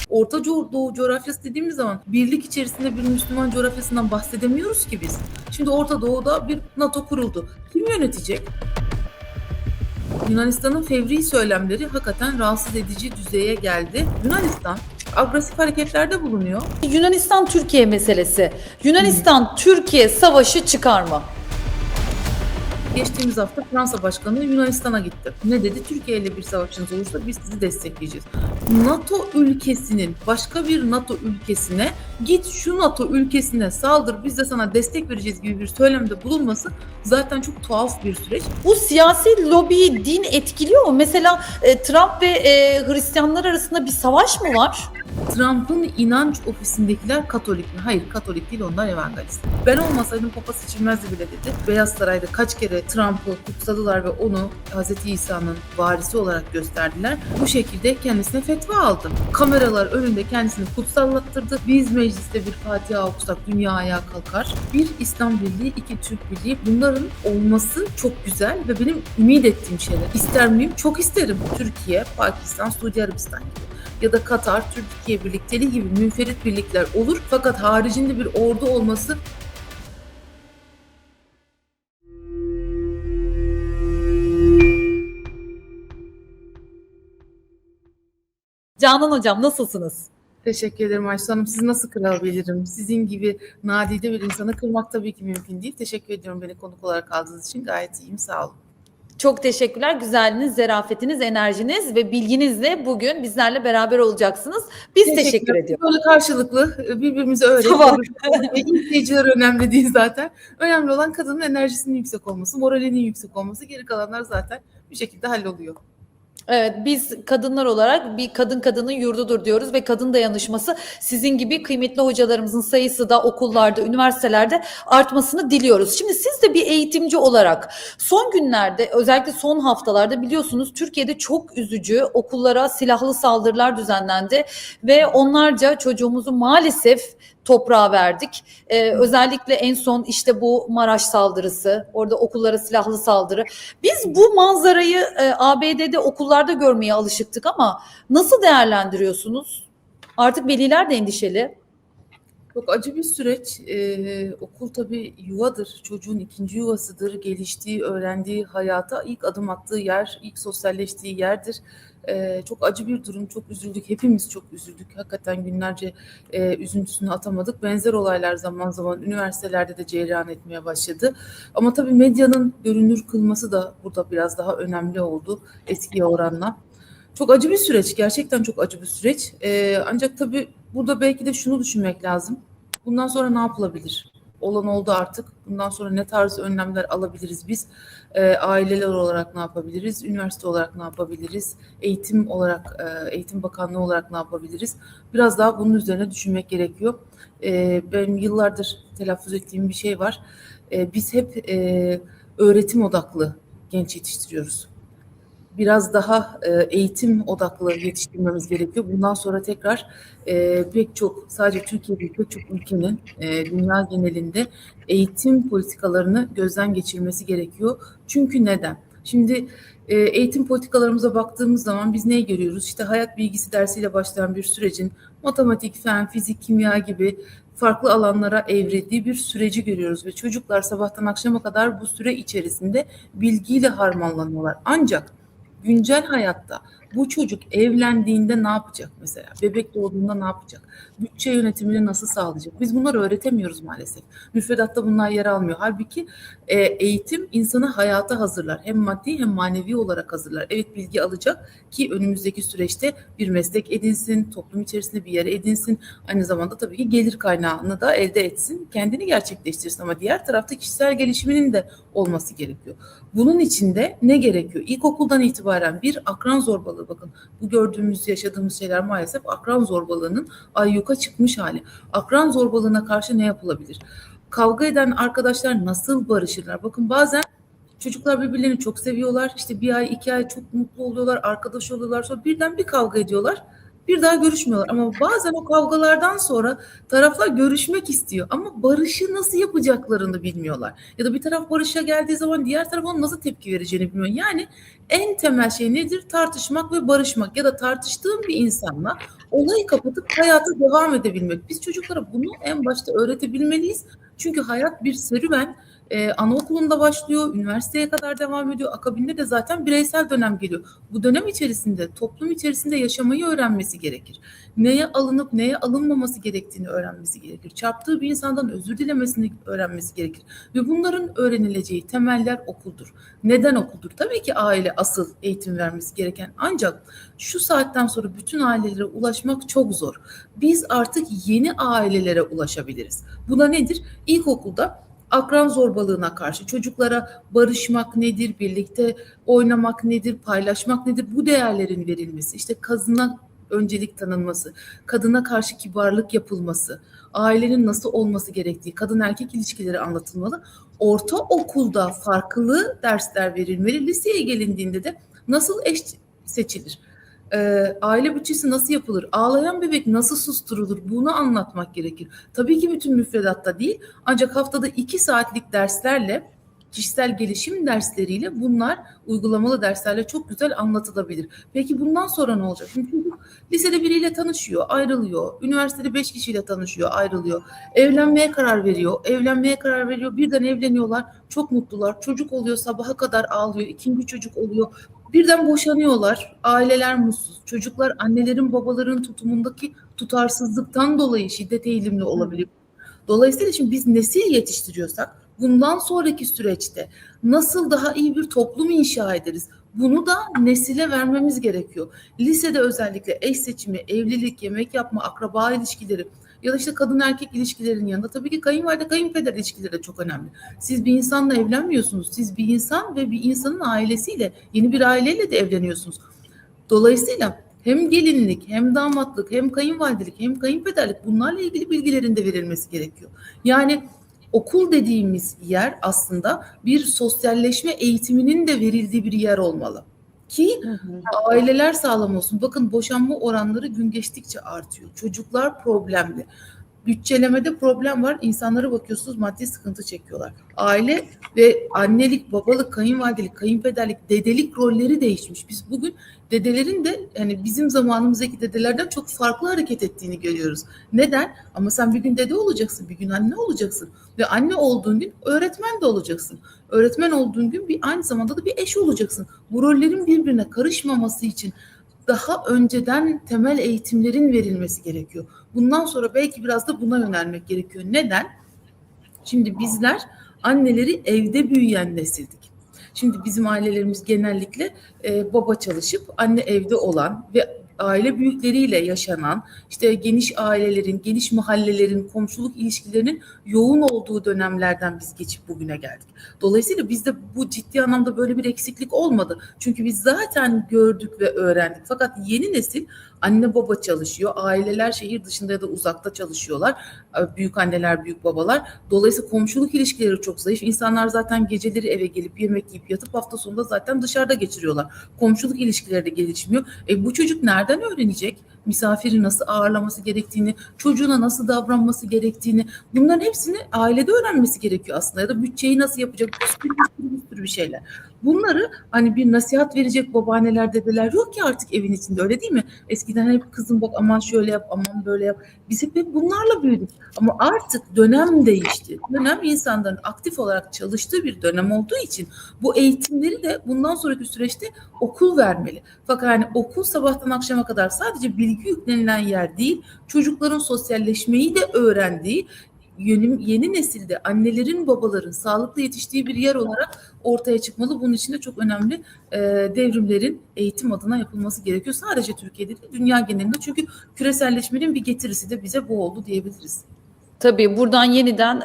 Orta Doğu coğrafyası dediğimiz zaman birlik içerisinde bir Müslüman coğrafyasından bahsedemiyoruz ki biz. Şimdi Orta Doğu'da bir NATO kuruldu. Kim yönetecek? Yunanistan'ın fevri söylemleri hakikaten rahatsız edici düzeye geldi. Yunanistan agresif hareketlerde bulunuyor. Yunanistan-Türkiye meselesi. Yunanistan-Türkiye savaşı çıkar mı? Geçtiğimiz hafta Fransa Başkanı Yunanistan'a gitti. Ne dedi? Türkiye ile bir savaşınız olursa biz sizi destekleyeceğiz. NATO ülkesinin başka bir NATO ülkesine git şu NATO ülkesine saldır biz de sana destek vereceğiz gibi bir söylemde bulunması zaten çok tuhaf bir süreç. Bu siyasi lobiyi din etkiliyor mu? Mesela Trump ve Hristiyanlar arasında bir savaş mı var? Trump'ın inanç ofisindekiler Katolik mi? Hayır, Katolik değil, onlar evangelist. Ben olmasaydım Papa seçilmezdi bile dedi. Beyaz Saray'da kaç kere Trump'ı kutsadılar ve onu Hz. İsa'nın varisi olarak gösterdiler. Bu şekilde kendisine fetva aldı. Kameralar önünde kendisini kutsallattırdı. Biz mecliste bir Fatiha okusak dünya ayağa kalkar. Bir İslam Birliği, iki Türk Birliği. Bunların olması çok güzel ve benim ümit ettiğim şeyler. İster miyim? Çok isterim. Türkiye, Pakistan, Suudi Arabistan gibi. Ya da Katar, Türkiye birlikteliği gibi münferit birlikler olur. Fakat haricinde bir ordu olması Canan Hocam nasılsınız? Teşekkür ederim Ayşe Hanım. Sizi nasıl kırabilirim? Sizin gibi nadide bir insanı kırmak tabii ki mümkün değil. Teşekkür ediyorum beni konuk olarak aldığınız için. Gayet iyiyim. Sağ olun. Çok teşekkürler. Güzelliğiniz, zarafetiniz, enerjiniz ve bilginizle bugün bizlerle beraber olacaksınız. Biz teşekkür ediyoruz. Böyle karşılıklı birbirimize öğretiyoruz. Tamam. İzleyiciler önemli değil zaten. Önemli olan kadının enerjisinin yüksek olması, moralinin yüksek olması. Geri kalanlar zaten bir şekilde halloluyor. Evet, biz kadınlar olarak bir kadın kadının yurdudur diyoruz ve kadın dayanışması sizin gibi kıymetli hocalarımızın sayısı da okullarda, üniversitelerde artmasını diliyoruz. Şimdi siz de bir eğitimci olarak son günlerde, özellikle son haftalarda biliyorsunuz Türkiye'de çok üzücü okullara silahlı saldırılar düzenlendi ve onlarca çocuğumuzu maalesef toprağa verdik. Özellikle en son işte bu Maraş saldırısı, orada okullara silahlı saldırı. Biz bu manzarayı ABD'de okullarda görmeye alışıktık ama nasıl değerlendiriyorsunuz? Artık veliler de endişeli. Çok acı bir süreç. Okul tabii yuvadır. Çocuğun ikinci yuvasıdır. Geliştiği, öğrendiği, hayata ilk adım attığı yer, ilk sosyalleştiği yerdir. Çok acı bir durum. Çok üzüldük. Hepimiz çok üzüldük. Hakikaten günlerce üzüntüsünü atamadık. Benzer olaylar zaman zaman üniversitelerde de cereyan etmeye başladı. Ama tabii medyanın görünür kılması da burada biraz daha önemli oldu eskiye oranla. Çok acı bir süreç. Gerçekten çok acı bir süreç. Ancak tabii burada belki de şunu düşünmek lazım. Bundan sonra ne yapılabilir? Olan oldu artık. Bundan sonra ne tarz önlemler alabiliriz biz? Aileler olarak ne yapabiliriz? Üniversite olarak ne yapabiliriz? Eğitim olarak, Eğitim Bakanlığı olarak ne yapabiliriz? Biraz daha bunun üzerine düşünmek gerekiyor. Benim yıllardır telaffuz ettiğim bir şey var. Biz hep öğretim odaklı genç yetiştiriyoruz. Biraz daha eğitim odaklı yetiştirmemiz gerekiyor. Bundan sonra tekrar pek çok, sadece Türkiye değil, pek çok ülkenin dünya genelinde eğitim politikalarını gözden geçirmesi gerekiyor. Çünkü neden? Şimdi eğitim politikalarımıza baktığımız zaman biz neyi görüyoruz? İşte hayat bilgisi dersiyle başlayan bir sürecin matematik, fen, fizik, kimya gibi farklı alanlara evrildiği bir süreci görüyoruz ve çocuklar sabahtan akşama kadar bu süre içerisinde bilgiyle harmanlanıyorlar. Ancak güncel hayatta bu çocuk evlendiğinde ne yapacak mesela? Bebek doğduğunda ne yapacak? Bütçe yönetimini nasıl sağlayacak? Biz bunları öğretemiyoruz maalesef. Müfredatta bunlar yer almıyor. Halbuki eğitim insanı hayata hazırlar. Hem maddi hem manevi olarak hazırlar. Evet, bilgi alacak ki önümüzdeki süreçte bir meslek edinsin, toplum içerisinde bir yere edinsin. Aynı zamanda tabii ki gelir kaynağını da elde etsin, kendini gerçekleştirsin. Ama diğer tarafta kişisel gelişiminin de olması gerekiyor. Bunun için de ne gerekiyor? İlkokuldan itibaren bir akran zorbalığı, bakın bu gördüğümüz, yaşadığımız şeyler maalesef akran zorbalığının ayyuka çıkmış hali. Akran zorbalığına karşı ne yapılabilir? Kavga eden arkadaşlar nasıl barışırlar? Bakın bazen çocuklar birbirlerini çok seviyorlar. İşte bir ay, 2 ay çok mutlu oluyorlar, arkadaş oluyorlar. Sonra birden bir kavga ediyorlar. bir daha görüşmüyorlar. Ama bazen o kavgalardan sonra taraflar görüşmek istiyor ama barışı nasıl yapacaklarını bilmiyorlar. Ya da bir taraf barışa geldiği zaman diğer taraf ona nasıl tepki vereceğini bilmiyor. Yani en temel şey nedir? Tartışmak ve barışmak, ya da tartıştığım bir insanla olayı kapatıp hayata devam edebilmek. Biz çocuklara bunu en başta öğretebilmeliyiz. Çünkü hayat bir serüven. Anaokulunda başlıyor, üniversiteye kadar devam ediyor. Akabinde de zaten bireysel dönem geliyor. Bu dönem içerisinde, toplum içerisinde yaşamayı öğrenmesi gerekir. Neye alınıp neye alınmaması gerektiğini öğrenmesi gerekir. Çarptığı bir insandan özür dilemesini öğrenmesi gerekir. Ve bunların öğrenileceği temeller okuldur. Neden okuldur? Tabii ki aile asıl eğitim vermesi gereken. Ancak şu saatten sonra bütün ailelere ulaşmak çok zor. Biz artık yeni ailelere ulaşabiliriz. Bu da nedir? İlkokulda akran zorbalığına karşı çocuklara barışmak nedir, birlikte oynamak nedir, paylaşmak nedir, bu değerlerin verilmesi, işte kadına öncelik tanınması, kadına karşı kibarlık yapılması, ailenin nasıl olması gerektiği, kadın erkek ilişkileri anlatılmalı. Ortaokulda farklı dersler verilmeli. Liseye gelindiğinde de nasıl eş seçilir? Aile bütçesi nasıl yapılır? Ağlayan bebek nasıl susturulur? Bunu anlatmak gerekir. Tabii ki bütün müfredatta değil, ancak haftada 2 saatlik derslerle, kişisel gelişim dersleriyle bunlar uygulamalı derslerle çok güzel anlatılabilir. Peki bundan sonra ne olacak? Çünkü çocuk lisede biriyle tanışıyor, ayrılıyor. Üniversitede 5 kişiyle tanışıyor, ayrılıyor. Evlenmeye karar veriyor. Birden evleniyorlar. Çok mutlular. Çocuk oluyor, sabaha kadar ağlıyor. İkinci çocuk oluyor. Birden boşanıyorlar. Aileler mutsuz. Çocuklar annelerin babaların tutumundaki tutarsızlıktan dolayı şiddet eğilimli olabiliyor. Dolayısıyla şimdi biz nesil yetiştiriyorsak bundan sonraki süreçte nasıl daha iyi bir toplum inşa ederiz? Bunu da nesile vermemiz gerekiyor. Lisede özellikle eş seçimi, evlilik, yemek yapma, akraba ilişkileri ya da işte kadın erkek ilişkilerin yanında tabii ki kayınvalide kayınpeder ilişkileri de çok önemli. Siz bir insanla evlenmiyorsunuz. Siz bir insan ve bir insanın ailesiyle, yeni bir aileyle de evleniyorsunuz. Dolayısıyla hem gelinlik, hem damatlık, hem kayınvalidelik, hem kayınpederlik, bunlarla ilgili bilgilerin de verilmesi gerekiyor. Yani okul dediğimiz yer aslında bir sosyalleşme eğitiminin de verildiği bir yer olmalı. Ki aileler sağlam olsun. Bakın, boşanma oranları gün geçtikçe artıyor. Çocuklar problemli. Bütçelemede problem var. İnsanlara bakıyorsunuz, maddi sıkıntı çekiyorlar. Aile ve annelik, babalık, kayınvalidelik, kayınpederlik, dedelik rolleri değişmiş. Biz bugün dedelerin de yani bizim zamanımızdaki dedelerden çok farklı hareket ettiğini görüyoruz. Neden? Ama sen bir gün dede olacaksın, bir gün anne olacaksın. Ve anne olduğun gün öğretmen de olacaksın. Öğretmen olduğun gün aynı zamanda da bir eş olacaksın. Bu rollerin birbirine karışmaması için daha önceden temel eğitimlerin verilmesi gerekiyor. Bundan sonra belki biraz da buna yönelmek gerekiyor. Neden? Şimdi bizler anneleri evde büyüyen nesildik. Şimdi bizim ailelerimiz genellikle baba çalışıp anne evde olan ve aile büyükleriyle yaşanan, işte geniş ailelerin, geniş mahallelerin, komşuluk ilişkilerinin yoğun olduğu dönemlerden biz geçip bugüne geldik. Dolayısıyla bizde bu ciddi anlamda böyle bir eksiklik olmadı. Çünkü biz zaten gördük ve öğrendik. Fakat yeni nesil anne baba çalışıyor. Aileler şehir dışında ya da uzakta çalışıyorlar. Büyük anneler, büyük babalar. Dolayısıyla komşuluk ilişkileri çok zayıf. İnsanlar zaten geceleri eve gelip yemek yiyip yatıp hafta sonunda zaten dışarıda geçiriyorlar. Komşuluk ilişkileri de gelişmiyor. Bu çocuk nereden öğrenecek? Misafiri nasıl ağırlaması gerektiğini, çocuğuna nasıl davranması gerektiğini, bunların hepsini ailede öğrenmesi gerekiyor aslında. Ya da bütçeyi nasıl yapacak? Bir sürü bir şeyler. Bunları hani bir nasihat verecek babaanneler, dedeler yok ki artık evin içinde, öyle değil mi? Eskiden hep kızım bak aman şöyle yap, aman böyle yap. Biz hep bunlarla büyüdük. Ama artık dönem değişti. Dönem insanların aktif olarak çalıştığı bir dönem olduğu için bu eğitimleri de bundan sonraki süreçte okul vermeli. Fakat hani okul sabahtan akşama kadar sadece bilgi yüklenilen yer değil, çocukların sosyalleşmeyi de öğrendiği, yeni nesilde annelerin, babaların sağlıklı yetiştiği bir yer olarak ortaya çıkmalı. Bunun için de çok önemli devrimlerin eğitim adına yapılması gerekiyor. Sadece Türkiye'de değil, dünya genelinde. Çünkü küreselleşmenin bir getirisi de bize bu oldu diyebiliriz. Tabii buradan yeniden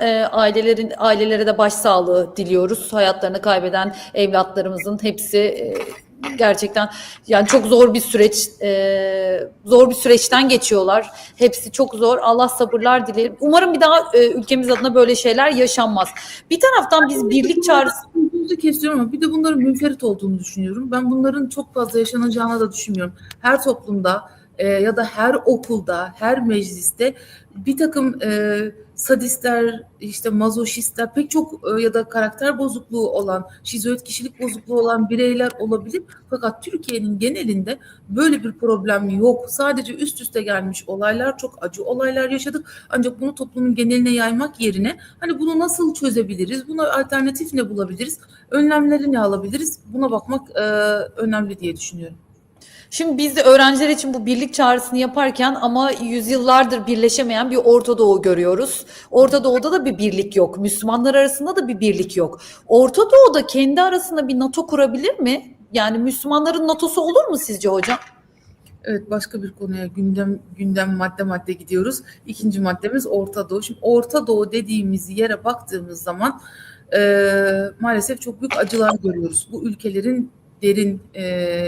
ailelere de başsağlığı diliyoruz. Hayatlarını kaybeden evlatlarımızın hepsi gerçekten yani çok zor bir süreçten geçiyorlar. Hepsi çok zor. Allah sabırlar dilerim. Umarım bir daha ülkemiz adına böyle şeyler yaşanmaz. Bir taraftan biz birlik çağrısı... Kesiyorum ama bir de bunların münferit olduğunu düşünüyorum. Ben bunların çok fazla yaşanacağını da düşünmüyorum. Her toplumda ya da her okulda, her mecliste bir takım sadistler, işte mazoşistler, pek çok ya da karakter bozukluğu olan, şizoid kişilik bozukluğu olan bireyler olabilir. Fakat Türkiye'nin genelinde böyle bir problem yok. Sadece üst üste gelmiş olaylar, çok acı olaylar yaşadık. Ancak bunu toplumun geneline yaymak yerine hani bunu nasıl çözebiliriz, buna alternatif ne bulabiliriz, önlemleri ne alabiliriz, buna bakmak önemli diye düşünüyorum. Şimdi biz de öğrenciler için bu birlik çağrısını yaparken ama yüzyıllardır birleşemeyen bir Orta Doğu görüyoruz. Orta Doğu'da da bir birlik yok. Müslümanlar arasında da bir birlik yok. Orta Doğu'da kendi arasında bir NATO kurabilir mi? Yani Müslümanların NATO'su olur mu sizce hocam? Evet, başka bir konuya gündem madde madde gidiyoruz. İkinci maddemiz Orta Doğu. Şimdi Orta Doğu dediğimiz yere baktığımız zaman maalesef çok büyük acılar görüyoruz. Bu ülkelerin derin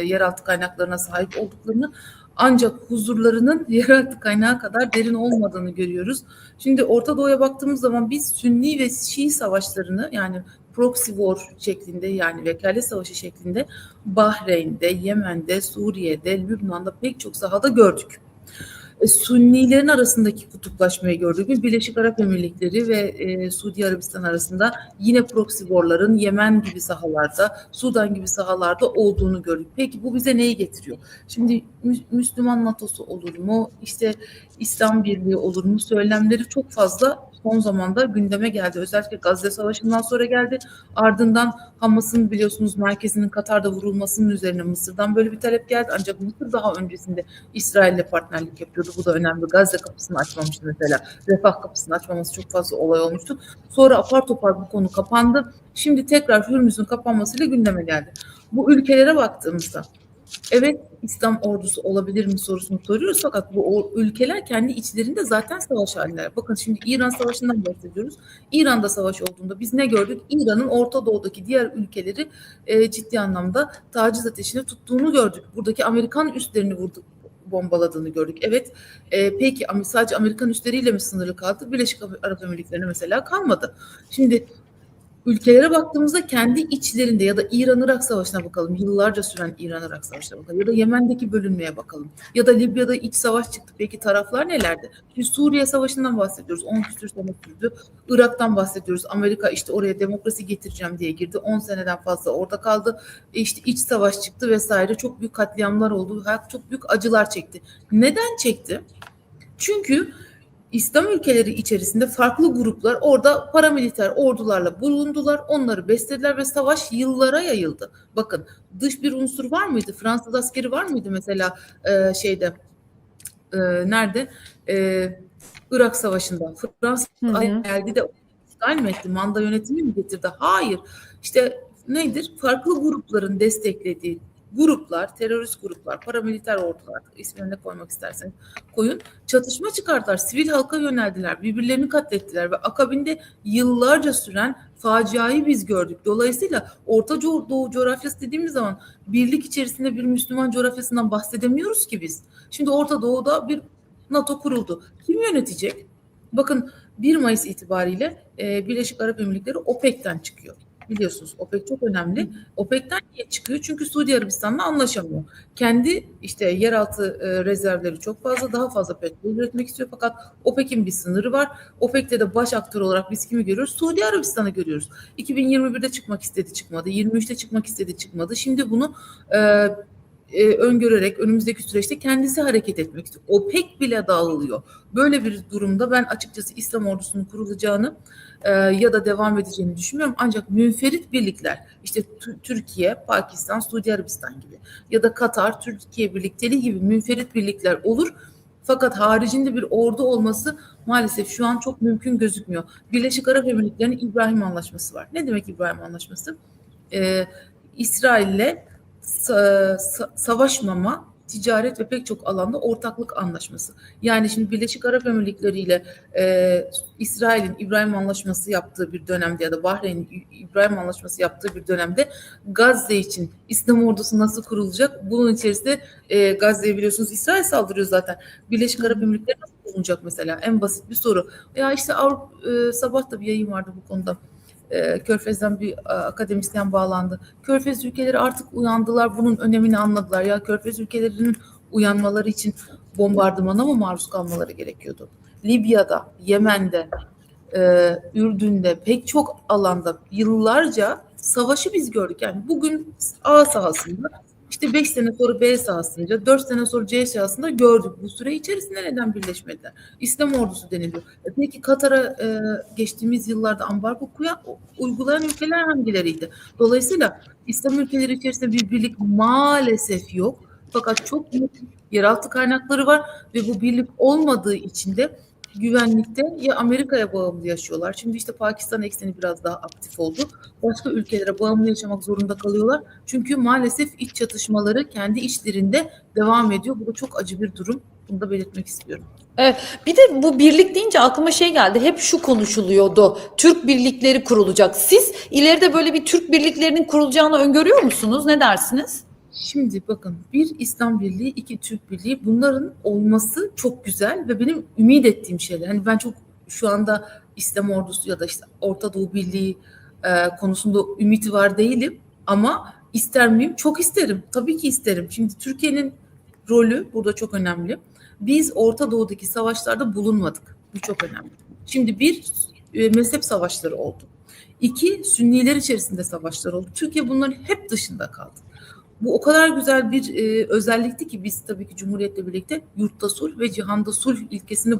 yeraltı kaynaklarına sahip olduklarını, ancak huzurlarının yeraltı kaynağı kadar derin olmadığını görüyoruz. Şimdi Orta Doğu'ya baktığımız zaman biz Sünni ve Şii savaşlarını, yani proxy war şeklinde, yani vekalet savaşı şeklinde Bahreyn'de, Yemen'de, Suriye'de, Lübnan'da pek çok sahada gördük. Sünnilerin arasındaki kutuplaşmayı gördük. Birleşik Arap Emirlikleri ve Suudi Arabistan arasında yine proxy war'ların Yemen gibi sahalarda, Sudan gibi sahalarda olduğunu gördük. Peki bu bize neyi getiriyor? Şimdi Müslüman NATO'su olur mu? İşte İslam Birliği olur mu? Söylemleri çok fazla son zamanda gündeme geldi. Özellikle Gazze Savaşı'ndan sonra geldi. Ardından Hamas'ın biliyorsunuz merkezinin Katar'da vurulmasının üzerine Mısır'dan böyle bir talep geldi. Ancak Mısır daha öncesinde İsrail'le partnerlik yapıyordu. Bu da önemli. Gazze kapısını açmamıştı mesela. Refah kapısını açmaması çok fazla olay olmuştu. Sonra apar topar bu konu kapandı. Şimdi tekrar Hürmüz'ün kapanmasıyla gündeme geldi. Bu ülkelere baktığımızda evet, İslam ordusu olabilir mi sorusunu soruyoruz, fakat bu ülkeler kendi içlerinde zaten savaş halindeler. Bakın şimdi İran Savaşı'ndan bahsediyoruz. İran'da savaş olduğunda biz ne gördük? İran'ın Orta Doğu'daki diğer ülkeleri ciddi anlamda taciz ateşine tuttuğunu gördük. Buradaki Amerikan üslerini vurduk, bombaladığını gördük. Evet, peki sadece Amerikan üsleriyle mi sınırlı kaldı? Birleşik Arap Emirlikleri'ne mesela kalmadı. Şimdi ülkelere baktığımızda kendi içlerinde, ya da İran-Irak Savaşı'na bakalım. Yıllarca süren İran-Irak Savaşı'na bakalım. Ya da Yemen'deki bölünmeye bakalım. Ya da Libya'da iç savaş çıktı. Peki taraflar nelerdi? Şimdi Suriye Savaşı'ndan bahsediyoruz. 10 küsur sene sürdü. Irak'tan bahsediyoruz. Amerika işte oraya demokrasi getireceğim diye girdi. 10 seneden fazla orada kaldı. İşte iç savaş çıktı vesaire. Çok büyük katliamlar oldu. Çok büyük acılar çekti. Neden çekti? Çünkü İslam ülkeleri içerisinde farklı gruplar orada paramiliter ordularla bulundular, onları beslediler ve savaş yıllara yayıldı. Bakın, dış bir unsur var mıydı? Fransız askeri var mıydı mesela şeyde nerede? Irak Savaşı'nda. Fransız geldi de işgal mi etti? Manda yönetimi mi getirdi? Hayır. İşte nedir? Farklı grupların desteklediği gruplar, terörist gruplar, paramiliter ordular, ismini ne koymak isterseniz koyun, çatışma çıkarttılar, sivil halka yöneldiler, birbirlerini katlettiler ve akabinde yıllarca süren faciayı biz gördük. Dolayısıyla Orta Doğu coğrafyası dediğimiz zaman birlik içerisinde bir Müslüman coğrafyasından bahsedemiyoruz ki biz. Şimdi Orta Doğu'da bir NATO kuruldu. Kim yönetecek? Bakın, 1 Mayıs itibariyle Birleşik Arap Emirlikleri OPEC'ten çıkıyor. Biliyorsunuz OPEC çok önemli. OPEC'ten niye çıkıyor? Çünkü Suudi Arabistan'la anlaşamıyor. Kendi işte yeraltı rezervleri çok fazla, daha fazla petrol üretmek istiyor, fakat OPEC'in bir sınırı var. OPEC'te de baş aktör olarak biz kimi görüyoruz? Suudi Arabistan'ı görüyoruz. 2021'de çıkmak istedi, çıkmadı. 23'te çıkmak istedi, çıkmadı. Şimdi bunu öngörerek önümüzdeki süreçte kendisi hareket etmek istiyor. OPEC bile dağılıyor. Böyle bir durumda ben açıkçası İslam ordusunun kurulacağını ya da devam edeceğini düşünmüyorum. Ancak münferit birlikler, işte Türkiye, Pakistan, Suudi Arabistan gibi ya da Katar, Türkiye birlikteliği gibi münferit birlikler olur. Fakat haricinde bir ordu olması maalesef şu an çok mümkün gözükmüyor. Birleşik Arap Emirlikleri'nin İbrahim Anlaşması var. Ne demek İbrahim Anlaşması? İsrail'le savaşmama, ticaret ve pek çok alanda ortaklık anlaşması. Yani şimdi Birleşik Arap Emirlikleri ile İsrail'in İbrahim Anlaşması yaptığı bir dönemde ya da Bahreyn'in İbrahim Anlaşması yaptığı bir dönemde Gazze için İslam ordusu nasıl kurulacak? Bunun içerisinde Gazze'ye biliyorsunuz İsrail saldırıyor zaten. Birleşik Arap Emirlikleri nasıl kurulacak mesela? En basit bir soru. Ya işte sabah da bir yayın vardı bu konuda. Körfez'den bir akademisyen bağlandı. Körfez ülkeleri artık uyandılar, bunun önemini anladılar. Ya Körfez ülkelerinin uyanmaları için bombardımana mı maruz kalmaları gerekiyordu? Libya'da, Yemen'de, Ürdün'de pek çok alanda yıllarca savaşı biz gördük. Yani bugün A sahasında, işte 5 sene sonra B sahasında, 4 sene sonra C sahasında gördük. Bu süre içerisinde neden birleşmediler? İslam ordusu deniliyor. Peki Katar'a geçtiğimiz yıllarda ambargo uygulayan ülkeler hangileriydi? Dolayısıyla İslam ülkeleri içerisinde bir birlik maalesef yok. Fakat çok büyük yeraltı kaynakları var ve bu birlik olmadığı için de güvenlikte ya Amerika'ya bağımlı yaşıyorlar. Şimdi işte Pakistan ekseni biraz daha aktif oldu. Başka ülkelere bağımlı yaşamak zorunda kalıyorlar. Çünkü maalesef iç çatışmaları kendi içlerinde devam ediyor. Bu da çok acı bir durum. Bunu da belirtmek istiyorum. Evet, bir de bu birlik deyince aklıma şey geldi. Hep şu konuşuluyordu. Türk birlikleri kurulacak. Siz ileride böyle bir Türk birliklerinin kurulacağını öngörüyor musunuz? Ne dersiniz? Şimdi bakın, bir İslam Birliği, iki Türk Birliği, bunların olması çok güzel ve benim ümit ettiğim şeyler. Hani ben çok şu anda İslam ordusu ya da işte Orta Doğu Birliği konusunda ümiti var değilim ama ister miyim? Çok isterim. Tabii ki isterim. Şimdi Türkiye'nin rolü burada çok önemli. Biz Orta Doğu'daki savaşlarda bulunmadık. Bu çok önemli. Şimdi bir, mezhep savaşları oldu. İki, Sünniler içerisinde savaşlar oldu. Türkiye bunların hep dışında kaldı. Bu o kadar güzel bir özellikti ki biz tabii ki Cumhuriyet'le birlikte yurtta sulh ve cihanda sulh ilkesini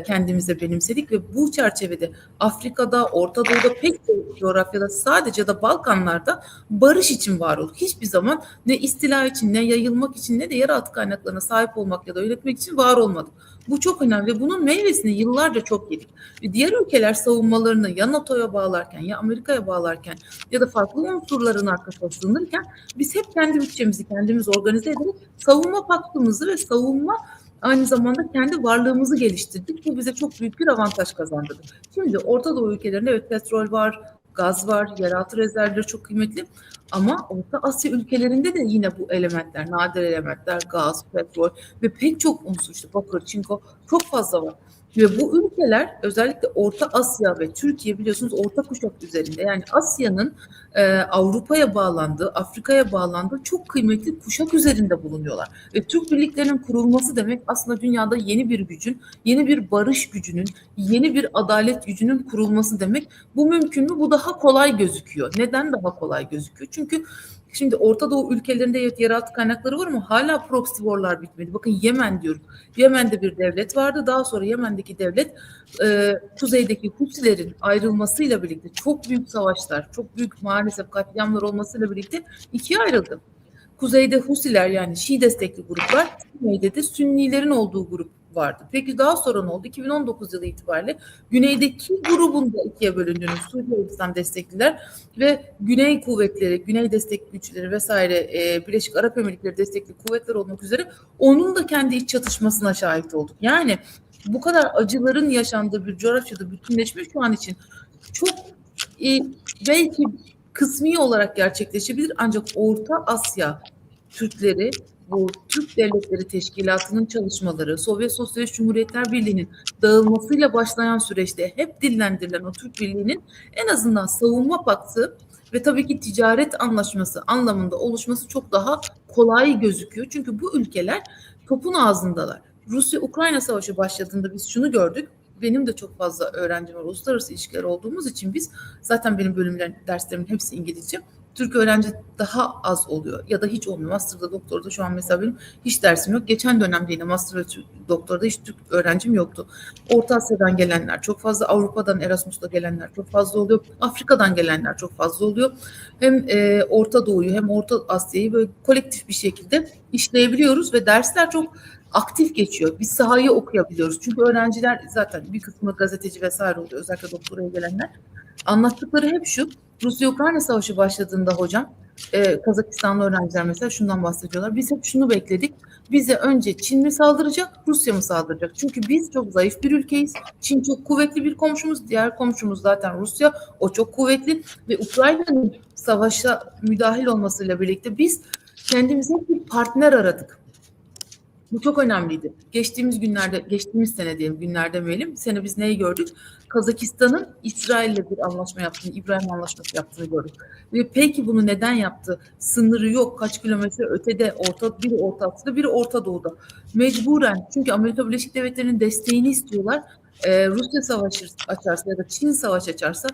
kendimize benimsedik ve bu çerçevede Afrika'da, Orta Doğu'da, pek çok coğrafyada, sadece de Balkanlar'da barış için var olduk. Hiçbir zaman ne istila için, ne yayılmak için, ne de yeraltı kaynaklarına sahip olmak ya da yönetmek için var olmadık. Bu çok önemli ve bunun meyvesini yıllarca çok yedik. Ve diğer ülkeler savunmalarını ya NATO'ya bağlarken, ya Amerika'ya bağlarken ya da farklı unsurların arkasına sığınırken biz hep kendi bütçemizi kendimiz organize ederek savunma paktımızı ve savunma aynı zamanda kendi varlığımızı geliştirdik. Bu bize çok büyük bir avantaj kazandırdı. Şimdi Orta Doğu ülkelerinde evet petrol var, gaz var, yeraltı rezervleri çok kıymetli. Ama Orta Asya ülkelerinde de yine bu elementler, nadir elementler, gaz, petrol ve pek çok unsur, işte bakır, çinko çok fazla var. Ve bu ülkeler, özellikle Orta Asya ve Türkiye, biliyorsunuz orta kuşak üzerinde, yani Asya'nın Avrupa'ya bağlandığı, Afrika'ya bağlandığı çok kıymetli kuşak üzerinde bulunuyorlar. Ve Türk birliklerinin kurulması demek aslında dünyada yeni bir gücün, yeni bir barış gücünün, yeni bir adalet gücünün kurulması demek. Bu mümkün mü? Bu daha kolay gözüküyor. Neden daha kolay gözüküyor? Çünkü şimdi Orta Doğu ülkelerinde evet yeraltı kaynakları var ama hala proxy war'lar bitmedi. Bakın Yemen diyorum. Yemen'de bir devlet vardı. Daha sonra Yemen'deki devlet kuzeydeki Hutilerin ayrılmasıyla birlikte çok büyük savaşlar, çok büyük maalesef katliamlar olmasıyla birlikte ikiye ayrıldı. Kuzeyde Husiler, yani Şii destekli gruplar, güneyde de Sünnilerin olduğu grup vardı. Peki daha sonra ne oldu? 2019 yılı itibariyle güneydeki grubun da ikiye bölündüğünü, Suriye İslam destekliler ve Güney kuvvetleri, Güney destek güçleri vesaire, Birleşik Arap Emirlikleri destekli kuvvetler olmak üzere onun da kendi iç çatışmasına şahit olduk. Yani bu kadar acıların yaşandığı bir coğrafyada bütünleşme şu an için çok belki kısmi olarak gerçekleşebilir, ancak Orta Asya Türkleri, bu Türk Devletleri Teşkilatı'nın çalışmaları, Sovyet Sosyalist Cumhuriyetler Birliği'nin dağılmasıyla başlayan süreçte hep dillendirilen o Türk Birliği'nin en azından savunma paktı ve tabii ki ticaret anlaşması anlamında oluşması çok daha kolay gözüküyor. Çünkü bu ülkeler topun ağzındalar. Rusya-Ukrayna Savaşı başladığında biz şunu gördük. Benim de çok fazla öğrencim var. Uluslararası ilişkiler olduğumuz için biz, zaten benim derslerimin hepsi İngilizce. Türk öğrenci daha az oluyor ya da hiç olmuyor. Master'da, doktorda şu an mesela benim hiç dersim yok. Geçen dönemde yine master ve doktorda hiç Türk öğrencim yoktu. Orta Asya'dan gelenler çok fazla, Avrupa'dan Erasmus'ta gelenler çok fazla oluyor. Afrika'dan gelenler çok fazla oluyor. Hem Orta Doğu'yu hem Orta Asya'yı böyle kolektif bir şekilde işleyebiliyoruz ve dersler çok aktif geçiyor. Biz sahayı okuyabiliyoruz. Çünkü öğrenciler zaten bir kısmı gazeteci vesaire oluyor. Özellikle doktoraya gelenler. Anlattıkları hep şu: Rusya-Ukrayna Savaşı başladığında hocam, Kazakistanlı öğrenciler mesela şundan bahsediyorlar. Biz hep şunu bekledik. Bize önce Çin mi saldıracak, Rusya mı saldıracak? Çünkü biz çok zayıf bir ülkeyiz. Çin çok kuvvetli bir komşumuz. Diğer komşumuz zaten Rusya. O çok kuvvetli ve Ukrayna'nın savaşa müdahil olmasıyla birlikte biz kendimize bir partner aradık. Bu çok önemliydi. Geçtiğimiz günlerde, geçtiğimiz sene diyelim, günler demeyelim. Sene biz neyi gördük? Kazakistan'ın İsrail'le bir anlaşma yaptığını, İbrahim Anlaşması yaptığını gördük. Ve peki bunu neden yaptı? Sınırı yok. Kaç kilometre ötede, biri Orta Asya'da, biri Orta Doğu'da. Mecburen, çünkü Amerika Birleşik Devletleri'nin desteğini istiyorlar. Rusya savaşı açarsa ya da Çin savaş açarsa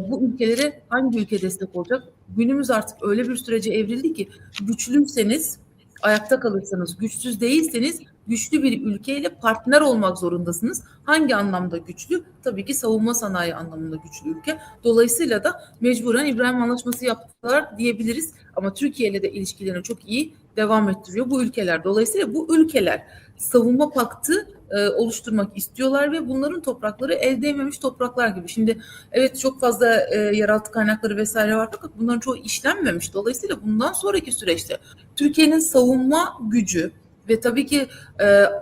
bu ülkelere hangi ülke destek olacak? Günümüz artık öyle bir sürece evrildi ki güçlüyseniz ayakta kalırsanız, güçsüz değilseniz güçlü bir ülkeyle partner olmak zorundasınız. Hangi anlamda güçlü? Tabii ki savunma sanayi anlamında güçlü ülke. Dolayısıyla da mecburen İbrahim Anlaşması yaptılar diyebiliriz. Ama Türkiye ile de ilişkilerini çok iyi devam ettiriyor bu ülkeler. Dolayısıyla bu ülkeler savunma paktı oluşturmak istiyorlar ve bunların toprakları el değmemiş topraklar gibi. Şimdi evet, çok fazla yeraltı kaynakları vesaire var fakat bunların çoğu işlenmemiş. Dolayısıyla bundan sonraki süreçte Türkiye'nin savunma gücü ve tabii ki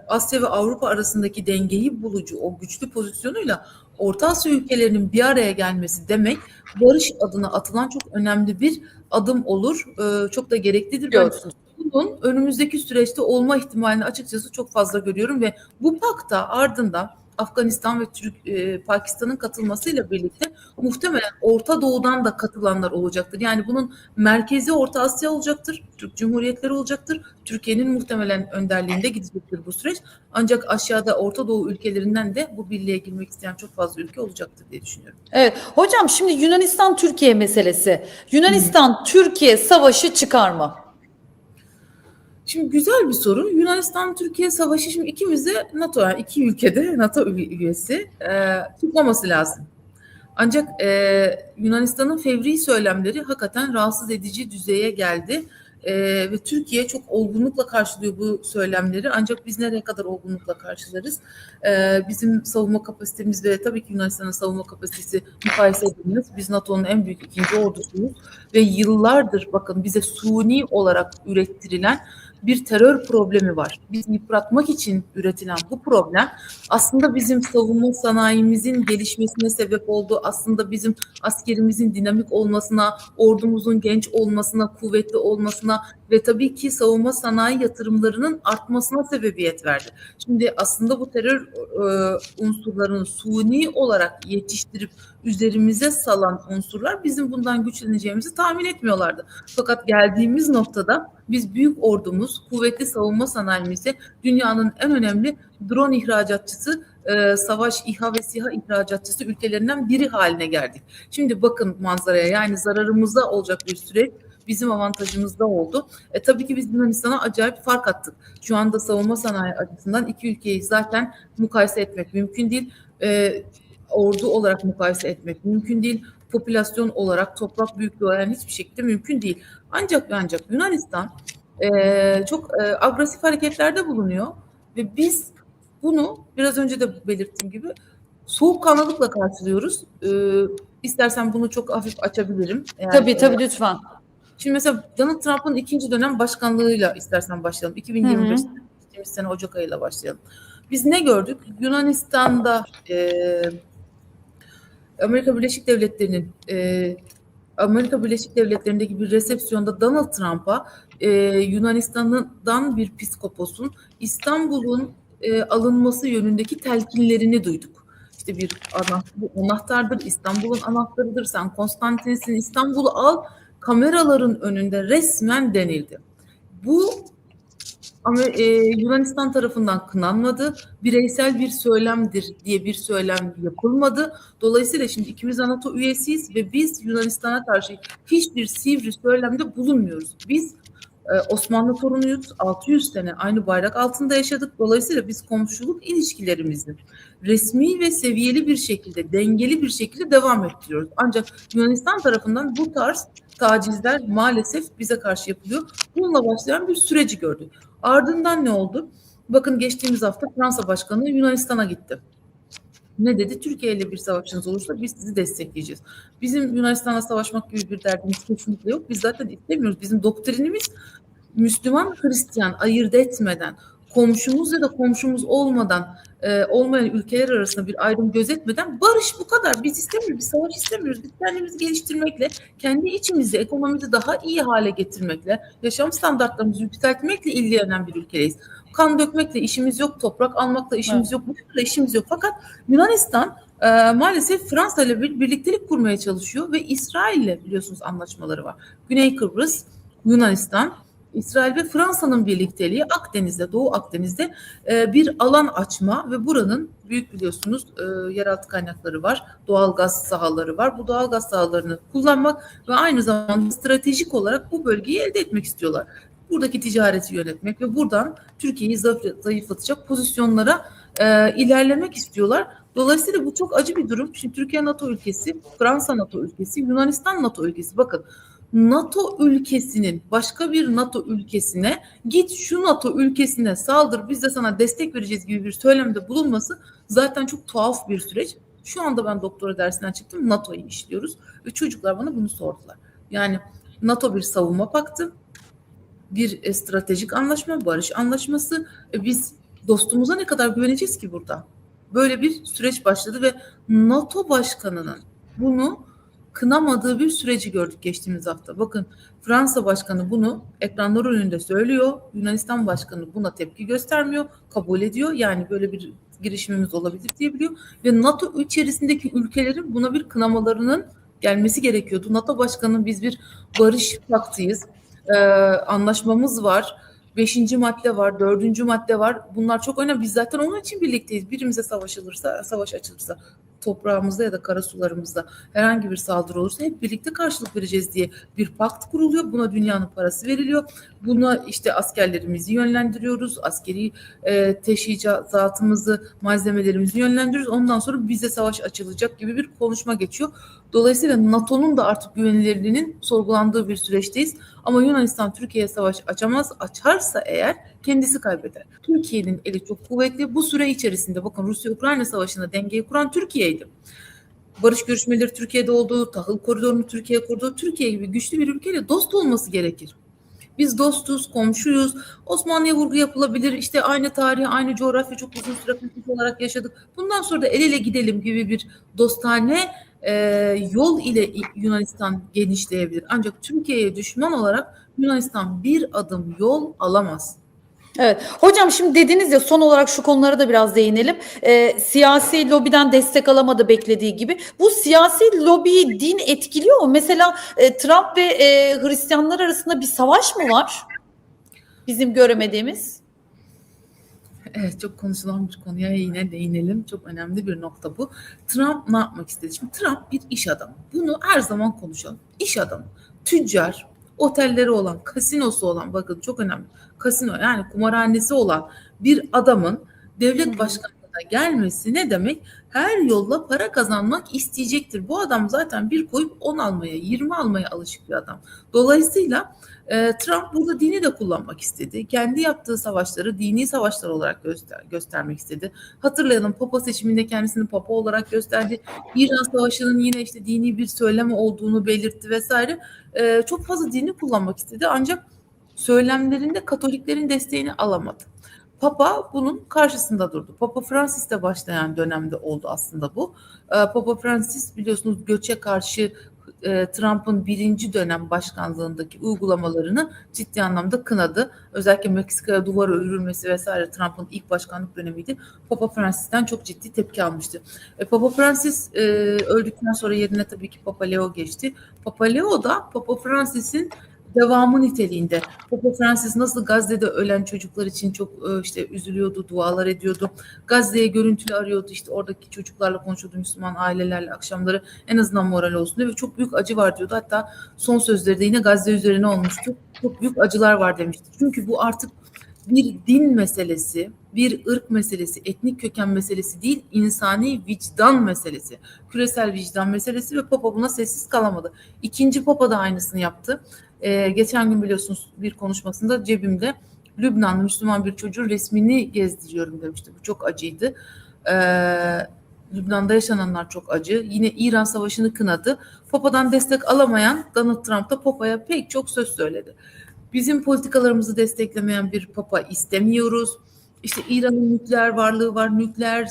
Asya ve Avrupa arasındaki dengeyi bulucu o güçlü pozisyonuyla Orta Asya ülkelerinin bir araya gelmesi demek barış adına atılan çok önemli bir adım olur. Çok da gereklidir. Ben Diyorsun. bunun önümüzdeki süreçte olma ihtimalini açıkçası çok fazla görüyorum ve bu pakta ardından Afganistan ve Pakistan'ın katılmasıyla birlikte muhtemelen Orta Doğu'dan da katılanlar olacaktır. Yani bunun merkezi Orta Asya olacaktır, Türk Cumhuriyetleri olacaktır. Türkiye'nin muhtemelen önderliğinde gidecektir bu süreç. Ancak aşağıda Orta Doğu ülkelerinden de bu birliğe girmek isteyen çok fazla ülke olacaktır diye düşünüyorum. Evet. Hocam şimdi Yunanistan-Türkiye meselesi. Yunanistan-Türkiye savaşı çıkar mı? Şimdi güzel bir soru. Yunanistan-Türkiye savaşı, şimdi ikimiz de NATO, yani iki ülkede NATO üyesi tutmaması lazım. Ancak Yunanistan'ın fevri söylemleri hakikaten rahatsız edici düzeye geldi. Ve Türkiye çok olgunlukla karşılıyor bu söylemleri. Ancak biz nereye kadar olgunlukla karşılarız? Bizim savunma kapasitemiz ve tabii ki Yunanistan'ın savunma kapasitesi mukayese edilmez. Biz NATO'nun en büyük ikinci ordusuyuz. Ve yıllardır bakın bize suni olarak ürettirilen bir terör problemi var. Bizi yıpratmak için üretilen bu problem aslında bizim savunma sanayimizin gelişmesine sebep oldu. Aslında bizim askerimizin dinamik olmasına, ordumuzun genç olmasına, kuvvetli olmasına ve tabii ki savunma sanayi yatırımlarının artmasına sebebiyet verdi. Şimdi aslında bu terör unsurlarını suni olarak yetiştirip üzerimize salan unsurlar bizim bundan güçleneceğimizi tahmin etmiyorlardı. Fakat geldiğimiz noktada biz büyük ordumuz, kuvvetli savunma sanayimizi dünyanın en önemli drone ihracatçısı, savaş İHA ve SİHA ihracatçısı ülkelerinden biri haline geldik. Şimdi bakın manzaraya, yani zararımızda olacak bir süreç bizim avantajımızda oldu. Tabii ki biz Yunanistan'a acayip fark attık. Şu anda savunma sanayi açısından iki ülkeyi zaten mukayese etmek mümkün değil. Ordu olarak mukayese etmek mümkün değil. Popülasyon olarak, toprak büyüklüğü olarak hiçbir şekilde mümkün değil. Ancak Yunanistan çok agresif hareketlerde bulunuyor ve biz bunu biraz önce de belirttiğim gibi soğukkanlılıkla karşılıyoruz. İstersen bunu çok hafif açabilirim. Tabii lütfen. Şimdi mesela Donald Trump'ın ikinci dönem başkanlığıyla istersen başlayalım. 2025 sene Ocak ayıyla başlayalım. Biz ne gördük? Yunanistan'da Amerika Birleşik Devletleri'ndeki bir resepsiyonda Donald Trump'a Yunanistan'dan bir psikoposun İstanbul'un alınması yönündeki telkinlerini duyduk. İşte bu anahtardır, İstanbul'un anahtarıdır, sen Konstantin'sin, İstanbul'u al, kameraların önünde resmen denildi. Bu ama Yunanistan tarafından kınanmadı. Bireysel bir söylemdir diye bir söylem yapılmadı. Dolayısıyla şimdi ikimiz de NATO üyesiyiz ve biz Yunanistan'a karşı hiçbir sivri söylemde bulunmuyoruz. Biz Osmanlı torunuyuz. 600 sene aynı bayrak altında yaşadık. Dolayısıyla biz komşuluk ilişkilerimizi resmi ve seviyeli bir şekilde, dengeli bir şekilde devam ettiriyoruz. Ancak Yunanistan tarafından bu tarz tacizler maalesef bize karşı yapılıyor. Bununla başlayan bir süreci gördük. Ardından ne oldu? Bakın geçtiğimiz hafta Fransa Başkanı Yunanistan'a gitti. Ne dedi? Türkiye ile bir savaşınız olursa biz sizi destekleyeceğiz. Bizim Yunanistan'la savaşmak gibi bir derdimiz kesinlikle yok. Biz zaten istemiyoruz. Bizim doktrinimiz Müslüman, Hristiyan ayırt etmeden, komşumuz ya da komşumuz olmayan ülkeler arasında bir ayrım gözetmeden barış, bu kadar. Biz istemiyoruz, biz savaş istemiyoruz. Biz kendimizi geliştirmekle, kendi içimizi, ekonomimizi daha iyi hale getirmekle, yaşam standartlarımızı yükseltmekle ilgilenen bir ülkeyiz. Kan dökmekle işimiz yok, toprak almakla işimiz Evet. yok, bunlarla işimiz yok. Fakat Yunanistan maalesef Fransa ile bir birliktelik kurmaya çalışıyor ve İsrail ile biliyorsunuz anlaşmaları var. Güney Kıbrıs, Yunanistan, İsrail ve Fransa'nın birlikteliği Akdeniz'de, Doğu Akdeniz'de bir alan açma ve buranın büyük biliyorsunuz yeraltı kaynakları var, doğal gaz sahaları var. Bu doğal gaz sahalarını kullanmak ve aynı zamanda stratejik olarak bu bölgeyi elde etmek istiyorlar. Buradaki ticareti yönetmek ve buradan Türkiye'yi zayıflatacak pozisyonlara ilerlemek istiyorlar. Dolayısıyla bu çok acı bir durum. Şimdi Türkiye NATO ülkesi, Fransa NATO ülkesi, Yunanistan NATO ülkesi. Bakın, NATO ülkesinin başka bir NATO ülkesine git şu NATO ülkesine saldır, biz de sana destek vereceğiz gibi bir söylemde bulunması zaten çok tuhaf bir süreç. Şu anda ben doktora dersinden çıktım, NATO'yu işliyoruz ve çocuklar bana bunu sordular. Yani NATO bir savunma paktı, bir stratejik anlaşma, barış anlaşması. Biz dostumuza ne kadar güveneceğiz ki burada? Böyle bir süreç başladı ve NATO başkanının bunu kınamadığı bir süreci gördük geçtiğimiz hafta. Bakın, Fransa başkanı bunu ekranlar önünde söylüyor. Yunanistan başkanı buna tepki göstermiyor, kabul ediyor. Yani böyle bir girişimimiz olabilir diyebiliyor. Ve NATO içerisindeki ülkelerin buna bir kınamalarının gelmesi gerekiyordu. NATO başkanı biz bir barış paktıyız, anlaşmamız var. 5. madde var, 4. madde var. Bunlar çok önemli. Biz zaten onun için birlikteyiz. Birimize savaş açılırsa, toprağımızda ya da karasularımızda herhangi bir saldırı olursa hep birlikte karşılık vereceğiz diye bir pakt kuruluyor. Buna dünyanın parası veriliyor. Buna işte askerlerimizi yönlendiriyoruz. Askeri teşhizatımızı, malzemelerimizi yönlendiriyoruz. Ondan sonra bize savaş açılacak gibi bir konuşma geçiyor. Dolayısıyla NATO'nun da artık güvenilirliğinin sorgulandığı bir süreçteyiz. Ama Yunanistan Türkiye'ye savaş açamaz. Açarsa eğer kendisi kaybeder. Türkiye'nin eli çok kuvvetli. Bu süre içerisinde bakın, Rusya-Ukrayna savaşında dengeyi kuran Türkiye'ydi. Barış görüşmeleri Türkiye'de oldu. Tahıl koridorunu Türkiye kurdu. Türkiye gibi güçlü bir ülkeyle dost olması gerekir. Biz dostuz, komşuyuz. Osmanlı'ya vurgu yapılabilir. İşte aynı tarihi, aynı coğrafya çok uzun süre politik olarak yaşadık. Bundan sonra da el ele gidelim gibi bir dostane yol ile Yunanistan genişleyebilir. Ancak Türkiye'ye düşman olarak Yunanistan bir adım yol alamaz. Evet. Hocam şimdi dediniz ya, son olarak şu konulara da biraz değinelim. Siyasi lobiden destek alamadı beklediği gibi. Bu siyasi lobiyi din etkiliyor mu? Mesela Trump ve Hristiyanlar arasında bir savaş mı var? Bizim göremediğimiz. Evet, çok konuşulan bir konuya yine değinelim. Çok önemli bir nokta bu. Trump ne yapmak istedi? Şimdi Trump bir iş adamı. Bunu her zaman konuşalım. İş adamı, tüccar, otelleri olan, kasinosu olan, bakın çok önemli. Kasino, yani kumarhanesi olan bir adamın devlet başkanlığına gelmesi ne demek? Her yolla para kazanmak isteyecektir. Bu adam zaten bir koyup 10 almaya, 20 almaya alışık bir adam. Dolayısıyla Trump burada dini de kullanmak istedi. Kendi yaptığı savaşları dini savaşlar olarak göstermek istedi. Hatırlayalım, Papa seçiminde kendisini Papa olarak gösterdi. İran Savaşı'nın yine işte dini bir söylem olduğunu belirtti vesaire. Çok fazla dini kullanmak istedi, ancak söylemlerinde Katoliklerin desteğini alamadı. Papa bunun karşısında durdu. Papa Francis'te başlayan dönemde oldu aslında bu. Papa Francis biliyorsunuz göçe karşı Trump'ın birinci dönem başkanlığındaki uygulamalarını ciddi anlamda kınadı. Özellikle Meksika'ya duvar örülmesi vesaire Trump'ın ilk başkanlık dönemiydi. Papa Francis'ten çok ciddi tepki almıştı. Papa Francis öldükten sonra yerine tabii ki Papa Leo geçti. Papa Leo da Papa Francis'in devamı niteliğinde. Papa Francis nasıl Gazze'de ölen çocuklar için çok işte üzülüyordu, dualar ediyordu. Gazze'ye görüntülü arıyordu, işte oradaki çocuklarla konuşuyordu, Müslüman ailelerle akşamları, en azından moral olsun diye, ve çok büyük acı var diyordu. Hatta son sözleri de yine Gazze üzerine olmuştu. Çok büyük acılar var demişti. Çünkü bu artık bir din meselesi, bir ırk meselesi, etnik köken meselesi değil, insani vicdan meselesi, küresel vicdan meselesi ve Papa buna sessiz kalamadı. İkinci Papa da aynısını yaptı. Geçen gün biliyorsunuz bir konuşmasında cebimde Lübnanlı Müslüman bir çocuğun resmini gezdiriyorum demişti. Bu çok acıydı. Lübnan'da yaşananlar çok acı. Yine İran Savaşı'nı kınadı. Papa'dan destek alamayan Donald Trump da Papa'ya pek çok söz söyledi. Bizim politikalarımızı desteklemeyen bir Papa istemiyoruz. İşte İran'ın nükleer varlığı var, nükleer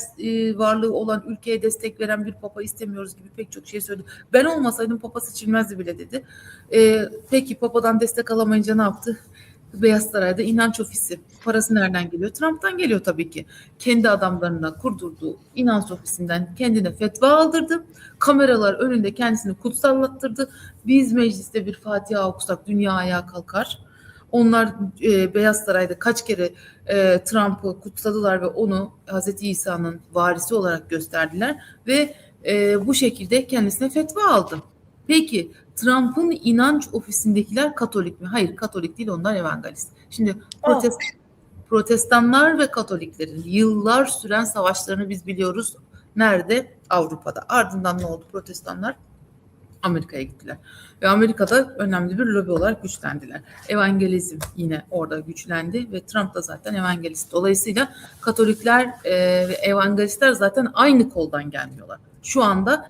varlığı olan ülkeye destek veren bir Papa istemiyoruz gibi pek çok şey söyledi. Ben olmasaydım Papa seçilmezdi bile dedi. Peki Papa'dan destek alamayınca ne yaptı? Beyaz Saray'da inanç ofisi. Parası nereden geliyor? Trump'tan geliyor tabii ki. Kendi adamlarına kurdurduğu inanç ofisinden kendine fetva aldırdı. Kameralar önünde kendisini kutsallattırdı. Biz mecliste bir Fatiha okusak dünya ayağa kalkar. Onlar Beyaz Saray'da kaç kere Trump'ı kutsadılar ve onu Hazreti İsa'nın varisi olarak gösterdiler ve bu şekilde kendisine fetva aldı. Peki Trump'ın inanç ofisindekiler Katolik mi? Hayır, Katolik değil, onlar evangelist. Şimdi protestanlar ve Katoliklerin yıllar süren savaşlarını biz biliyoruz. Nerede? Avrupa'da. Ardından ne oldu? Protestanlar Amerika'ya gittiler. Ve Amerika'da önemli bir lobi olarak güçlendiler. Evangelizm yine orada güçlendi ve Trump da zaten evangelist. Dolayısıyla Katolikler ve evangelistler zaten aynı koldan gelmiyorlar. Şu anda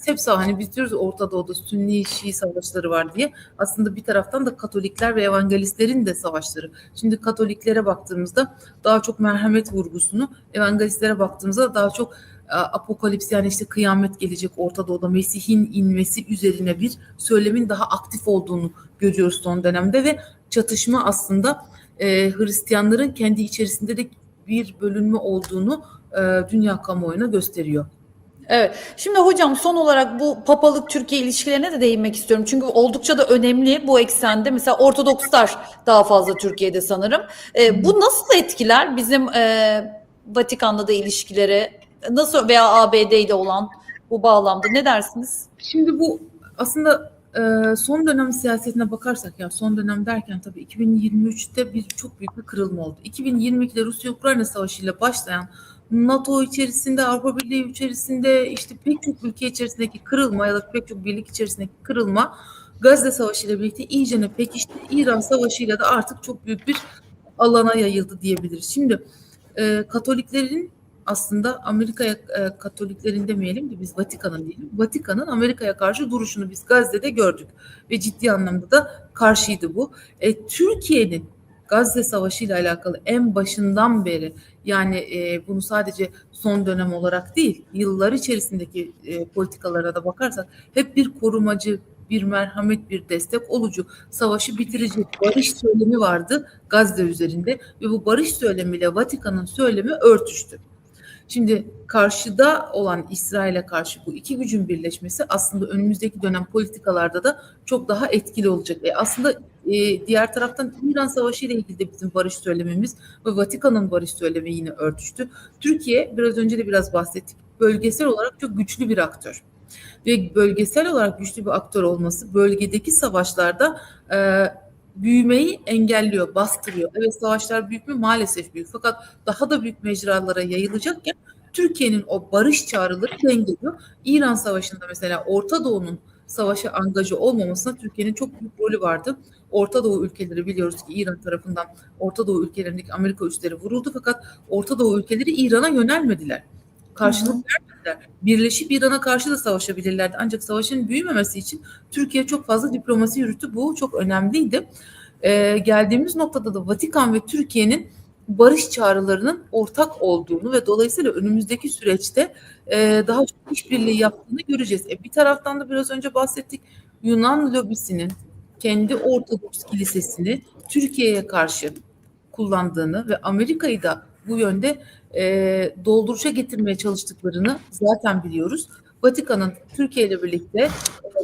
hep hani biz diyoruz Orta Doğu'da Sünni Şii savaşları var diye. Aslında bir taraftan da Katolikler ve evangelistlerin de savaşları. Şimdi Katoliklere baktığımızda daha çok merhamet vurgusunu, evangelistlere baktığımızda daha çok apokalips, yani işte kıyamet gelecek, Orta Doğu'da Mesih'in inmesi üzerine bir söylemin daha aktif olduğunu görüyoruz son dönemde ve çatışma aslında Hristiyanların kendi içerisinde de bir bölünme olduğunu dünya kamuoyuna gösteriyor. Evet. Şimdi hocam son olarak bu papalık-Türkiye ilişkilerine de değinmek istiyorum. Çünkü oldukça da önemli bu eksende. Mesela Ortodokslar daha fazla Türkiye'de sanırım. Bu nasıl etkiler bizim Vatikan'la da ilişkileri, nasıl veya ABD ile olan bu bağlamda ne dersiniz? Şimdi bu aslında son dönem siyasetine bakarsak, ya son dönem derken tabii 2023'te çok büyük bir kırılma oldu. 2022'de Rusya-Ukrayna savaşıyla başlayan NATO içerisinde, Avrupa Birliği içerisinde, işte pek çok ülke içerisindeki kırılma ya da pek çok birlik içerisindeki kırılma Gazze Savaşı ile birlikte iyicene pekişti. İran Savaşı'yla da artık çok büyük bir alana yayıldı diyebiliriz. Şimdi Katoliklerin aslında Amerika'ya, Katoliklerin demeyelim de biz Vatikan'ın diyelim. Vatikan'ın Amerika'ya karşı duruşunu biz Gazze'de gördük ve ciddi anlamda da karşıydı bu. Türkiye'nin Gazze Savaşı ile alakalı en başından beri, yani bunu sadece son dönem olarak değil, yıllar içerisindeki politikalara da bakarsak hep bir korumacı, bir merhamet, bir destek olucu, savaşı bitirici barış söylemi vardı Gazze üzerinde ve bu barış söylemiyle Vatikan'ın söylemi örtüştü. Şimdi karşıda olan İsrail'e karşı bu iki gücün birleşmesi aslında önümüzdeki dönem politikalarda da çok daha etkili olacak. Aslında diğer taraftan İran Savaşı ile ilgili de bizim barış söylememiz ve Vatikan'ın barış söylemi yine örtüştü. Türkiye, biraz önce de biraz bahsettik, bölgesel olarak çok güçlü bir aktör. Ve bölgesel olarak güçlü bir aktör olması bölgedeki savaşlarda büyümeyi engelliyor, bastırıyor. Evet, savaşlar büyük mü? Maalesef büyük. Fakat daha da büyük mecralara yayılacakken Türkiye'nin o barış çağrıları dengeliyor. İran Savaşı'nda mesela Orta Doğu'nun savaşa angaja olmamasına Türkiye'nin çok büyük rolü vardı. Orta Doğu ülkeleri, biliyoruz ki İran tarafından Orta Doğu ülkelerindeki Amerika üsleri vuruldu, fakat Orta Doğu ülkeleri İran'a yönelmediler. Karşılık vermediler. Birleşip İran'a karşı da savaşabilirlerdi. Ancak savaşın büyümemesi için Türkiye çok fazla diplomasi yürüttü. Bu çok önemliydi. Geldiğimiz noktada da Vatikan ve Türkiye'nin barış çağrılarının ortak olduğunu ve dolayısıyla önümüzdeki süreçte daha çok işbirliği yaptığını göreceğiz. Bir taraftan da biraz önce bahsettik, Yunan lobisinin kendi Ortodoks kilisesini Türkiye'ye karşı kullandığını ve Amerika'yı da bu yönde dolduruşa getirmeye çalıştıklarını zaten biliyoruz. Vatikan'ın Türkiye ile birlikte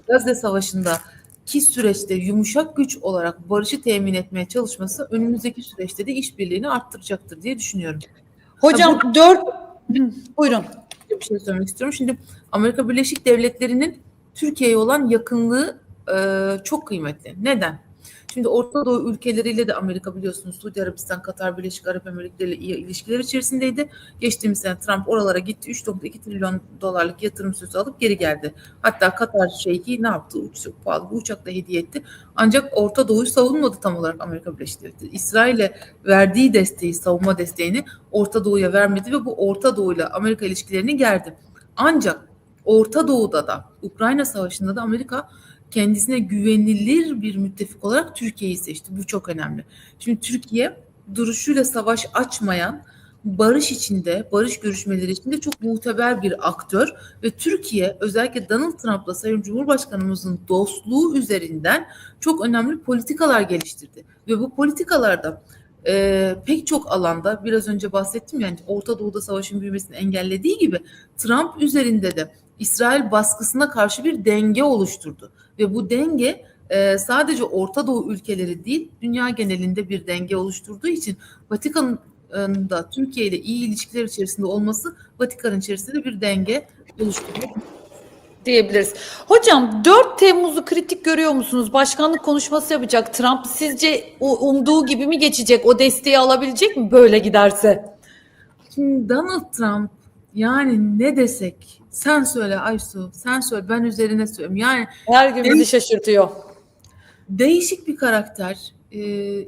Gazze Savaşı'ndaki süreçte yumuşak güç olarak barışı temin etmeye çalışması önümüzdeki süreçte de işbirliğini arttıracaktır diye düşünüyorum. Hocam buyurun. Bir şey söylemek istiyorum. Şimdi Amerika Birleşik Devletleri'nin Türkiye'ye olan yakınlığı çok kıymetli. Neden? Şimdi Orta Doğu ülkeleriyle de Amerika, biliyorsunuz, Suudi Arabistan, Katar, Birleşik Arap Emirlikleri ile iyi ilişkiler içerisindeydi. Geçtiğimiz sene Trump oralara gitti. 3,2 trilyon dolarlık yatırım sözü alıp geri geldi. Hatta Katar şeyhi ne yaptı? Çok pahalı bir uçakla hediye etti. Ancak Orta Doğu'yu savunmadı tam olarak Amerika Birleşik Devletleri. İsrail'e verdiği desteği, savunma desteğini Orta Doğu'ya vermedi ve bu Orta Doğu ile Amerika ilişkilerini gerdi. Ancak Orta Doğu'da da, Ukrayna Savaşı'nda da Amerika kendisine güvenilir bir müttefik olarak Türkiye'yi seçti. Bu çok önemli. Şimdi Türkiye duruşuyla savaş açmayan, barış içinde, barış görüşmeleri içinde çok muteber bir aktör ve Türkiye özellikle Donald Trump'la Sayın Cumhurbaşkanımızın dostluğu üzerinden çok önemli politikalar geliştirdi. Ve bu politikalarda pek çok alanda biraz önce bahsettim yani Orta Doğu'da savaşın büyümesini engellediği gibi Trump üzerinde de İsrail baskısına karşı bir denge oluşturdu. Ve bu denge sadece Orta Doğu ülkeleri değil dünya genelinde bir denge oluşturduğu için Vatikan'ın da Türkiye ile iyi ilişkiler içerisinde olması Vatikan'ın içerisinde bir denge oluşturuyor diyebiliriz. Hocam 4 Temmuz'u kritik görüyor musunuz? Başkanlık konuşması yapacak Trump. Sizce umduğu gibi mi geçecek? O desteği alabilecek mi böyle giderse? Şimdi Donald Trump yani ne desek sen söyle Aysu sen söyle ben üzerine söylüyorum. Yani Her gün bizi şaşırtıyor. değişik bir karakter.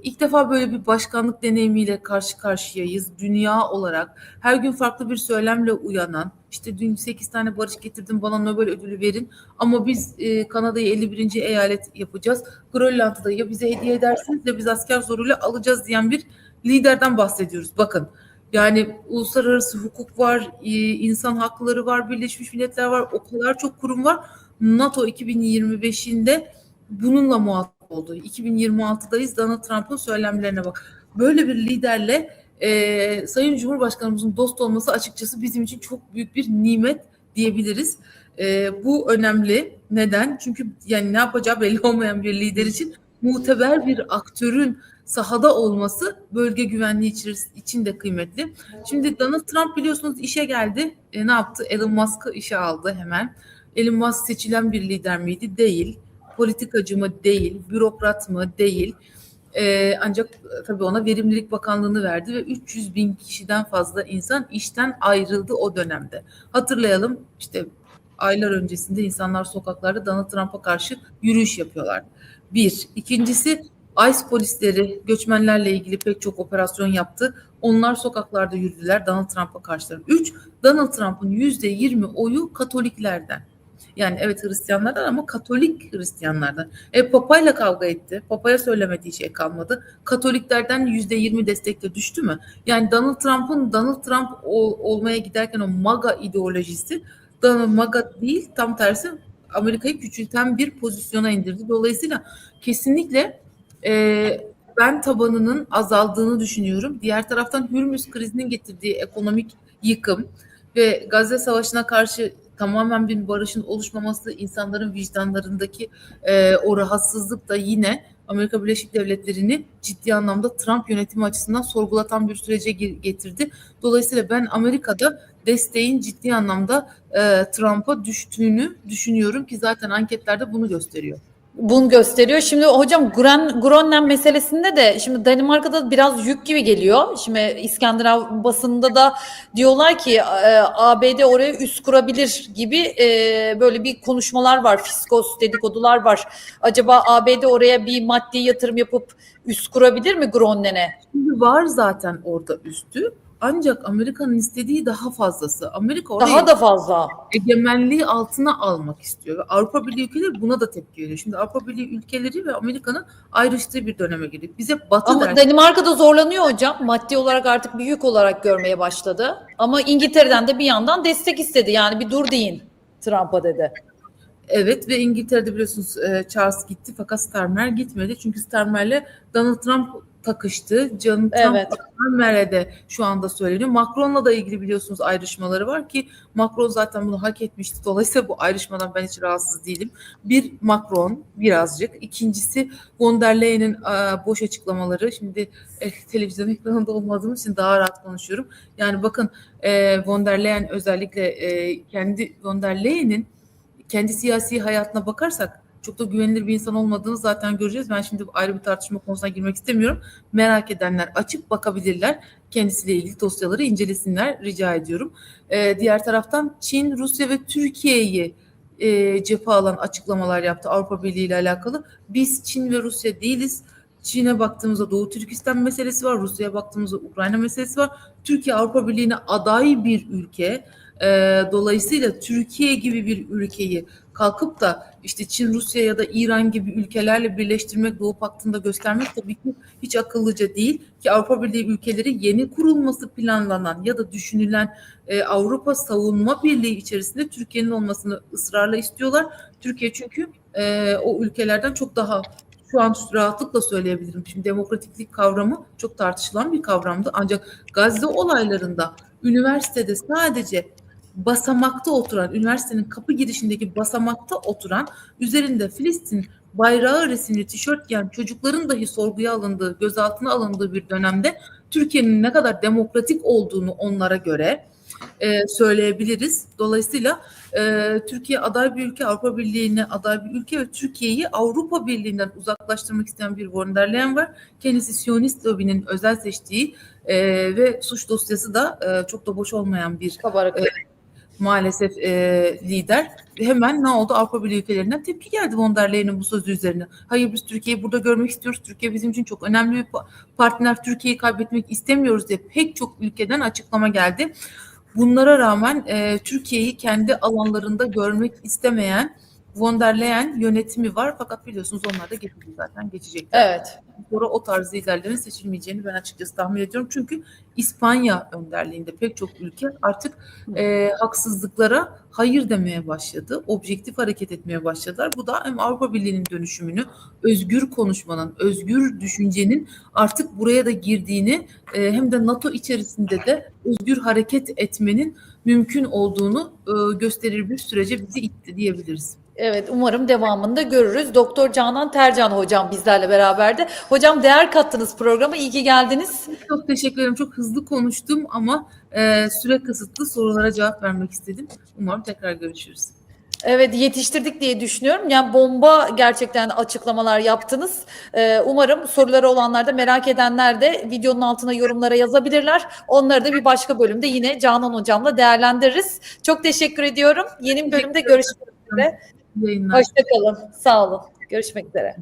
İlk defa böyle bir başkanlık deneyimiyle karşı karşıyayız. Dünya olarak her gün farklı bir söylemle uyanan, işte dün 8 tane barış getirdim bana Nobel ödülü verin ama biz Kanada'yı 51. eyalet yapacağız. Grönland'ı da ya bize hediye edersiniz ya biz asker zoruyla alacağız diyen bir liderden bahsediyoruz. Bakın yani uluslararası hukuk var, insan hakları var, Birleşmiş Milletler var, o kadar çok kurum var. NATO 2025'inde bununla muhatap oldu. 2026'dayız. Donald Trump'ın söylemlerine bak. Böyle bir liderle Sayın Cumhurbaşkanımızın dost olması açıkçası bizim için çok büyük bir nimet diyebiliriz. Bu önemli. Neden? Çünkü yani ne yapacağı belli olmayan bir lider için muteber bir aktörün sahada olması bölge güvenliği için de kıymetli. Şimdi Donald Trump biliyorsunuz işe geldi. Ne yaptı? Elon Musk'ı işe aldı hemen. Elon Musk seçilen bir lider miydi? Değil. Politikacı mı? Değil. Bürokrat mı? Değil. Ancak tabii ona Verimlilik Bakanlığı'nı verdi ve 300 bin kişiden fazla insan işten ayrıldı o dönemde. Hatırlayalım işte aylar öncesinde insanlar sokaklarda Donald Trump'a karşı yürüyüş yapıyorlar. Bir. İkincisi ICE polisleri göçmenlerle ilgili pek çok operasyon yaptı. Onlar sokaklarda yürüdüler Donald Trump'a karşı. Üç. Donald Trump'ın %20 oyu Katoliklerden. Yani evet Hristiyanlardan ama Katolik Hristiyanlardan. Papayla kavga etti. Papaya söylemediği şey kalmadı. Katoliklerden %20 destekle düştü mü? Yani Donald Trump olmaya giderken o MAGA ideolojisi MAGA değil tam tersi Amerika'yı küçülten bir pozisyona indirdi. Dolayısıyla kesinlikle ben tabanının azaldığını düşünüyorum. Diğer taraftan Hürmüz krizinin getirdiği ekonomik yıkım ve Gazze Savaşı'na karşı tamamen bir barışın oluşmaması, insanların vicdanlarındaki o rahatsızlık da yine Amerika Birleşik Devletleri'ni ciddi anlamda Trump yönetimi açısından sorgulatan bir sürece getirdi. Dolayısıyla ben Amerika'da desteğin ciddi anlamda Trump'a düştüğünü düşünüyorum ki zaten anketlerde bunu gösteriyor. Bunu gösteriyor. Şimdi hocam Groningen meselesinde de şimdi Danimarka'da biraz yük gibi geliyor. Şimdi İskandinav basınında da diyorlar ki ABD oraya üs kurabilir gibi böyle bir konuşmalar var. Fiskos dedikodular var. Acaba ABD oraya bir maddi yatırım yapıp üs kurabilir mi Groningen'e? Şimdi var zaten orada üstü. Ancak Amerika'nın istediği daha fazlası. Amerika orayı Daha da fazla. egemenliği altına almak istiyor. Ve Avrupa Birliği ülkeleri buna da tepki veriyor. Şimdi Avrupa Birliği ülkeleri ve Amerika'nın ayrıştığı bir döneme girdik. Bize Batı Ama dersi. Danimarka'da zorlanıyor hocam. Maddi olarak artık bir yük olarak görmeye başladı. Ama İngiltere'den de bir yandan destek istedi. Yani bir dur deyin Trump'a dedi. Evet ve İngiltere'de biliyorsunuz Charles gitti fakat Starmer gitmedi. Çünkü Starmer'le Donald Trump takıştı. Trump Evet. Starmer'e de şu anda söyleniyor. Macron'la da ilgili biliyorsunuz ayrışmaları var ki Macron zaten bunu hak etmişti. Dolayısıyla bu ayrışmadan ben hiç rahatsız değilim. Bir Macron birazcık. İkincisi von der Leyen'in boş açıklamaları. Şimdi televizyon ekranında olmadığım için daha rahat konuşuyorum. Yani bakın von der Leyen özellikle kendi von der Leyen'in kendi siyasi hayatına bakarsak çok da güvenilir bir insan olmadığını zaten göreceğiz. Ben şimdi ayrı bir tartışma konusuna girmek istemiyorum. Merak edenler açıp bakabilirler. Kendisiyle ilgili dosyaları incelesinler rica ediyorum. Diğer taraftan Çin, Rusya ve Türkiye'yi cephe alan açıklamalar yaptı Avrupa Birliği ile alakalı. Biz Çin ve Rusya değiliz. Çin'e baktığımızda Doğu Türkistan meselesi var. Rusya'ya baktığımızda Ukrayna meselesi var. Türkiye Avrupa Birliği'ne aday bir ülke. Dolayısıyla Türkiye gibi bir ülkeyi kalkıp da işte Çin, Rusya ya da İran gibi ülkelerle birleştirmek, Doğu Paktı'nda göstermek tabii ki hiç akıllıca değil. Ki Avrupa Birliği ülkeleri yeni kurulması planlanan ya da düşünülen Avrupa Savunma Birliği içerisinde Türkiye'nin olmasını ısrarla istiyorlar. Türkiye çünkü o ülkelerden çok daha, şu an rahatlıkla söyleyebilirim. Şimdi demokratiklik kavramı çok tartışılan bir kavramdı. Ancak Gazze olaylarında üniversitede sadece basamakta oturan, üniversitenin kapı girişindeki basamakta oturan, üzerinde Filistin bayrağı resimli tişört giyen çocukların dahi sorguya alındığı, gözaltına alındığı bir dönemde Türkiye'nin ne kadar demokratik olduğunu onlara göre söyleyebiliriz. Dolayısıyla Türkiye aday bir ülke, Avrupa Birliği'ne aday bir ülke ve Türkiye'yi Avrupa Birliği'nden uzaklaştırmak isteyen bir von der Leyen var. Kendisi Siyonist lobinin özel seçtiği ve suç dosyası da çok da boş olmayan bir maalesef lider. Hemen ne oldu? Avrupa Birliği ülkelerinden tepki geldi von der Leyen'in bu sözü üzerine. Hayır, biz Türkiye'yi burada görmek istiyoruz. Türkiye bizim için çok önemli bir partner. Türkiye'yi kaybetmek istemiyoruz diye pek çok ülkeden açıklama geldi. Bunlara rağmen Türkiye'yi kendi alanlarında görmek istemeyen von der Leyen yönetimi var. Fakat biliyorsunuz onlar da geçici, zaten geçecekler. Evet. Sonra o tarz liderlerin seçilmeyeceğini ben açıkçası tahmin ediyorum. Çünkü İspanya önderliğinde pek çok ülke artık haksızlıklara hayır demeye başladı. Objektif hareket etmeye başladılar. Bu da hem Avrupa Birliği'nin dönüşümünü, özgür konuşmanın, özgür düşüncenin artık buraya da girdiğini, hem de NATO içerisinde de özgür hareket etmenin mümkün olduğunu gösterir bir sürece bizi itti diyebiliriz. Evet, umarım devamında görürüz. Doktor Canan Tercan hocam bizlerle beraberdi. Hocam değer kattınız programa. İyi ki geldiniz. Çok teşekkür ederim. Çok hızlı konuştum ama süre kısıtlı, sorulara cevap vermek istedim. Umarım tekrar görüşürüz. Evet, yetiştirdik diye düşünüyorum. Yani bomba gerçekten açıklamalar yaptınız. Umarım soruları olanlar da, merak edenler de videonun altına yorumlara yazabilirler. Onları da bir başka bölümde yine Canan hocamla değerlendiririz. Çok teşekkür ediyorum. Yeni bir bölümde görüşmek üzere. Yayınlar. Hoşça kalın. Sağ olun. Görüşmek üzere.